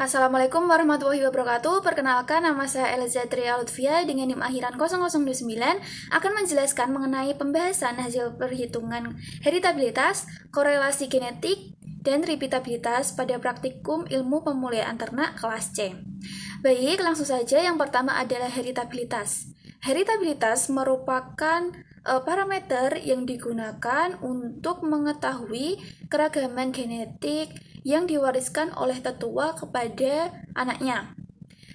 Assalamualaikum warahmatullahi wabarakatuh. Perkenalkan, nama saya Elza Tria Lutfia dengan NIM akhiran 0029 akan menjelaskan mengenai pembahasan hasil perhitungan heritabilitas, korelasi genetik, dan repeatabilitas pada praktikum ilmu pemulihan ternak kelas C. Baik, langsung saja. Yang pertama adalah heritabilitas. Heritabilitas merupakan parameter yang digunakan untuk mengetahui keragaman genetik yang diwariskan oleh tetua kepada anaknya.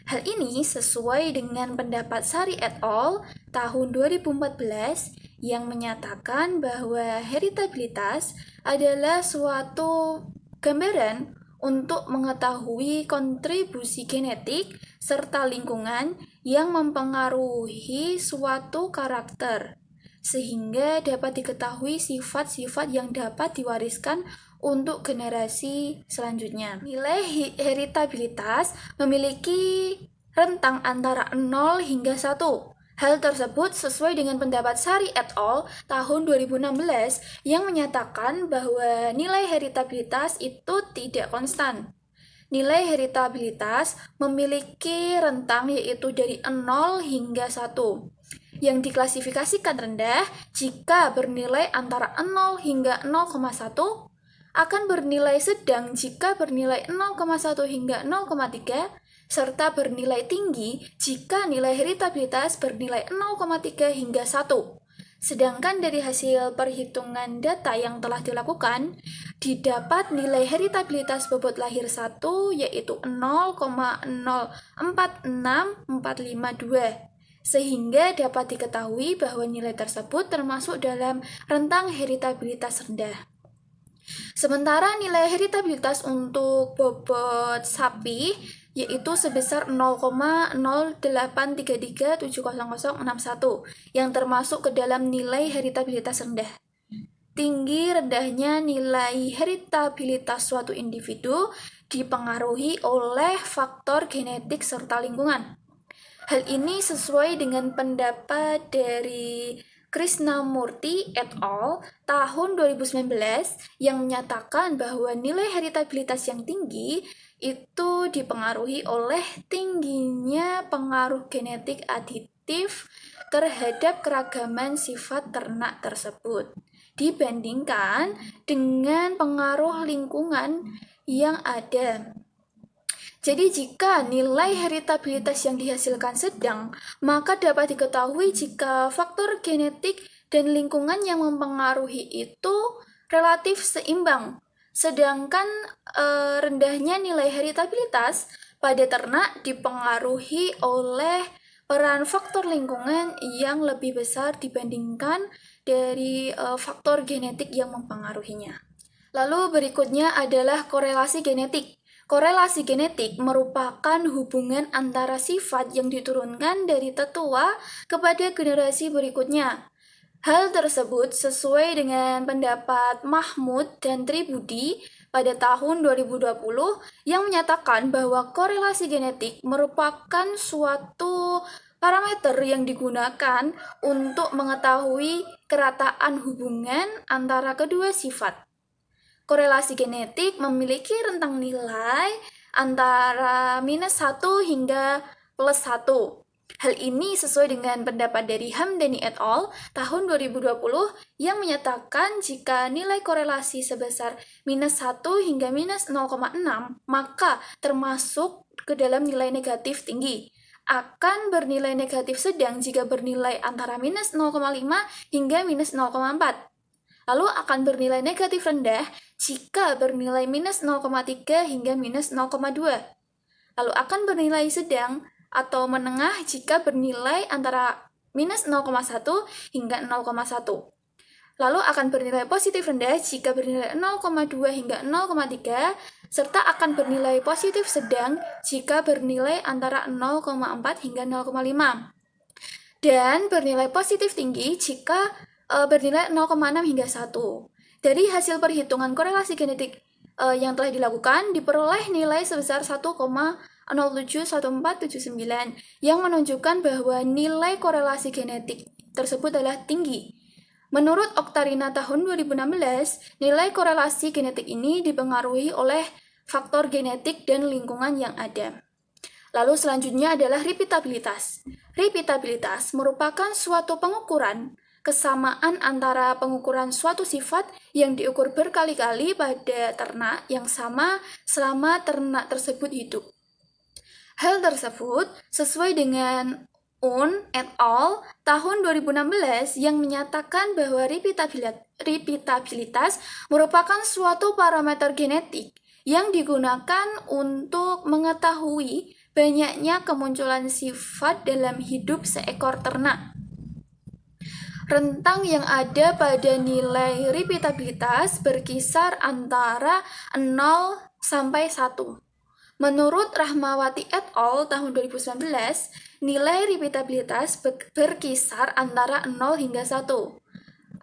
Hal ini sesuai dengan pendapat Sari et al. Tahun 2014 yang menyatakan bahwa heritabilitas adalah suatu gambaran untuk mengetahui kontribusi genetik serta lingkungan yang mempengaruhi suatu karakter, sehingga dapat diketahui sifat-sifat yang dapat diwariskan untuk generasi selanjutnya. Nilai heritabilitas memiliki rentang antara 0 hingga 1. Hal tersebut sesuai dengan pendapat Sari et al. Tahun 2016 yang menyatakan bahwa nilai heritabilitas itu tidak konstan. Nilai heritabilitas memiliki rentang yaitu dari 0 hingga 1 yang diklasifikasikan rendah jika bernilai antara 0 hingga 0,1, akan bernilai sedang jika bernilai 0,1 hingga 0,3, serta bernilai tinggi jika nilai heritabilitas bernilai 0,3 hingga 1. Sedangkan dari hasil perhitungan data yang telah dilakukan, didapat nilai heritabilitas bobot lahir 1 yaitu 0,046452, sehingga dapat diketahui bahwa nilai tersebut termasuk dalam rentang heritabilitas rendah. Sementara nilai heritabilitas untuk bobot sapi yaitu sebesar 0,0833700061 yang termasuk ke dalam nilai heritabilitas rendah. Tinggi rendahnya nilai heritabilitas suatu individu dipengaruhi oleh faktor genetik serta lingkungan. Hal ini sesuai dengan pendapat dari Krishnamurti et al. Tahun 2019 yang menyatakan bahwa nilai heritabilitas yang tinggi itu dipengaruhi oleh tingginya pengaruh genetik aditif terhadap keragaman sifat ternak tersebut dibandingkan dengan pengaruh lingkungan yang ada. Jadi jika nilai heritabilitas yang dihasilkan sedang, maka dapat diketahui jika faktor genetik dan lingkungan yang mempengaruhi itu relatif seimbang. Sedangkan rendahnya nilai heritabilitas pada ternak dipengaruhi oleh peran faktor lingkungan yang lebih besar dibandingkan dari faktor genetik yang mempengaruhinya. Lalu berikutnya adalah korelasi genetik. Korelasi genetik merupakan hubungan antara sifat yang diturunkan dari tetua kepada generasi berikutnya. Hal tersebut sesuai dengan pendapat Mahmud dan Tribudi pada tahun 2020 yang menyatakan bahwa korelasi genetik merupakan suatu parameter yang digunakan untuk mengetahui kerataan hubungan antara kedua sifat. Korelasi genetik memiliki rentang nilai antara -1 hingga +1. Hal ini sesuai dengan pendapat dari Hamdani et al. Tahun 2020 yang menyatakan jika nilai korelasi sebesar -1 hingga -0,6 maka termasuk ke dalam nilai negatif tinggi. Akan bernilai negatif sedang jika bernilai antara -0,5 hingga -0,4. Lalu akan bernilai negatif rendah jika bernilai -0,3 hingga -0,2. Lalu akan bernilai sedang atau menengah jika bernilai antara -0,1 hingga 0,1. Lalu akan bernilai positif rendah jika bernilai 0,2 hingga 0,3, serta akan bernilai positif sedang jika bernilai antara 0,4 hingga 0,5. Dan bernilai positif tinggi jika bernilai 0,6 hingga 1. Dari hasil perhitungan korelasi genetik yang telah dilakukan, diperoleh nilai sebesar 1,071479 yang menunjukkan bahwa nilai korelasi genetik tersebut adalah tinggi. Menurut Oktarina tahun 2016, nilai korelasi genetik ini dipengaruhi oleh faktor genetik dan lingkungan yang ada. Lalu selanjutnya adalah repeatabilitas. Repeatabilitas merupakan suatu pengukuran kesamaan antara pengukuran suatu sifat yang diukur berkali-kali pada ternak yang sama selama ternak tersebut hidup. Hal tersebut sesuai dengan Un et al. Tahun 2016 yang menyatakan bahwa repeatabilitas merupakan suatu parameter genetik yang digunakan untuk mengetahui banyaknya kemunculan sifat dalam hidup seekor ternak. Rentang yang ada pada nilai repeatabilitas berkisar antara 0 sampai 1. Menurut Rahmawati et al. Tahun 2019, nilai repeatabilitas berkisar antara 0 hingga 1.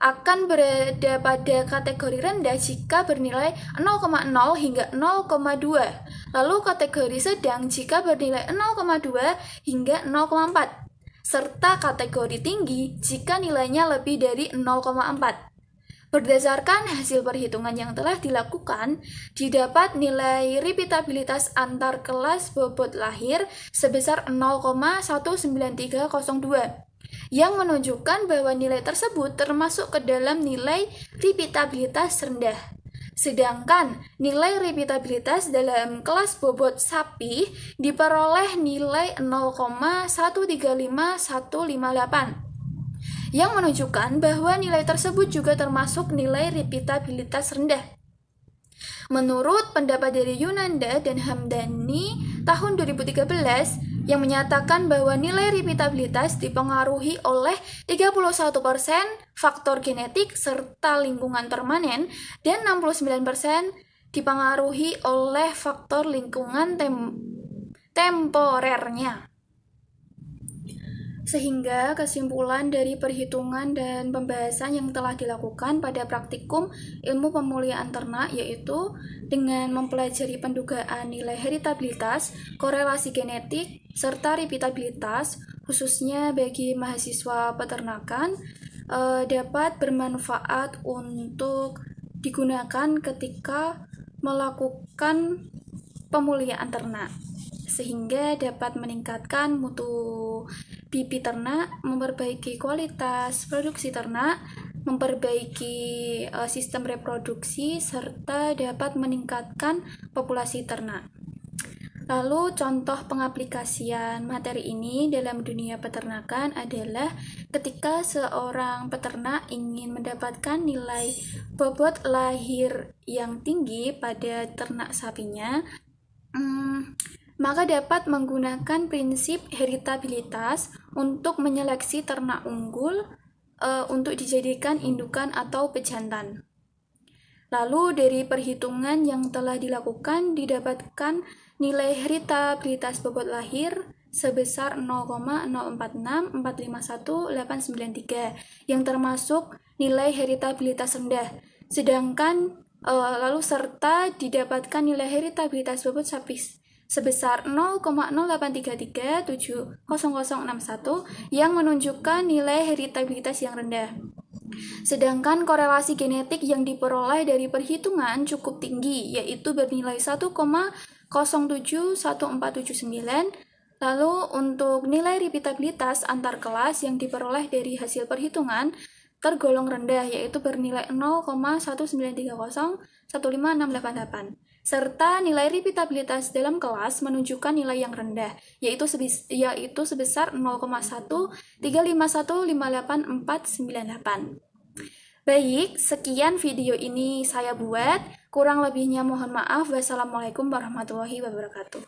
Akan berada pada kategori rendah jika bernilai 0,0 hingga 0,2. Lalu kategori sedang jika bernilai 0,2 hingga 0,4. Serta kategori tinggi jika nilainya lebih dari 0,4. Berdasarkan hasil perhitungan yang telah dilakukan, didapat nilai repeatabilitas antar kelas bobot lahir sebesar 0,19302, yang menunjukkan bahwa nilai tersebut termasuk ke dalam nilai repeatabilitas rendah. Sedangkan nilai repeatabilitas dalam kelas bobot sapi diperoleh nilai 0,135158. Yang menunjukkan bahwa nilai tersebut juga termasuk nilai repeatabilitas rendah. Menurut pendapat dari Yunanda dan Hamdani tahun 2013 yang menyatakan bahwa nilai repeatabilitas dipengaruhi oleh 31% faktor genetik serta lingkungan permanen dan 69% dipengaruhi oleh faktor lingkungan temporernya. Sehingga kesimpulan dari perhitungan dan pembahasan yang telah dilakukan pada praktikum ilmu pemulihan ternak yaitu dengan mempelajari pendugaan nilai heritabilitas, korelasi genetik, serta repeatabilitas, khususnya bagi mahasiswa peternakan, dapat bermanfaat untuk digunakan ketika melakukan pemulihan ternak, sehingga dapat meningkatkan mutu bibi ternak, memperbaiki kualitas produksi ternak, memperbaiki sistem reproduksi, serta dapat meningkatkan populasi ternak. Lalu contoh pengaplikasian materi ini dalam dunia peternakan adalah ketika seorang peternak ingin mendapatkan nilai bobot lahir yang tinggi pada ternak sapinya, maka dapat menggunakan prinsip heritabilitas untuk menyeleksi ternak unggul untuk dijadikan indukan atau pejantan. Lalu dari perhitungan yang telah dilakukan didapatkan nilai heritabilitas bobot lahir sebesar 0,046451,893 yang termasuk nilai heritabilitas rendah. Sedangkan lalu serta didapatkan nilai heritabilitas bobot sapi sebesar 0,0833700061 yang menunjukkan nilai heritabilitas yang rendah. Sedangkan korelasi genetik yang diperoleh dari perhitungan cukup tinggi, yaitu bernilai 1,071479. Lalu untuk nilai repeatabilitas antar kelas yang diperoleh dari hasil perhitungan tergolong rendah, yaitu bernilai 0,193015688. Serta nilai repeatabilitas dalam kelas menunjukkan nilai yang rendah, yaitu sebesar 0,135158498. Baik, sekian video ini saya buat. Kurang lebihnya mohon maaf. Wassalamualaikum warahmatullahi wabarakatuh.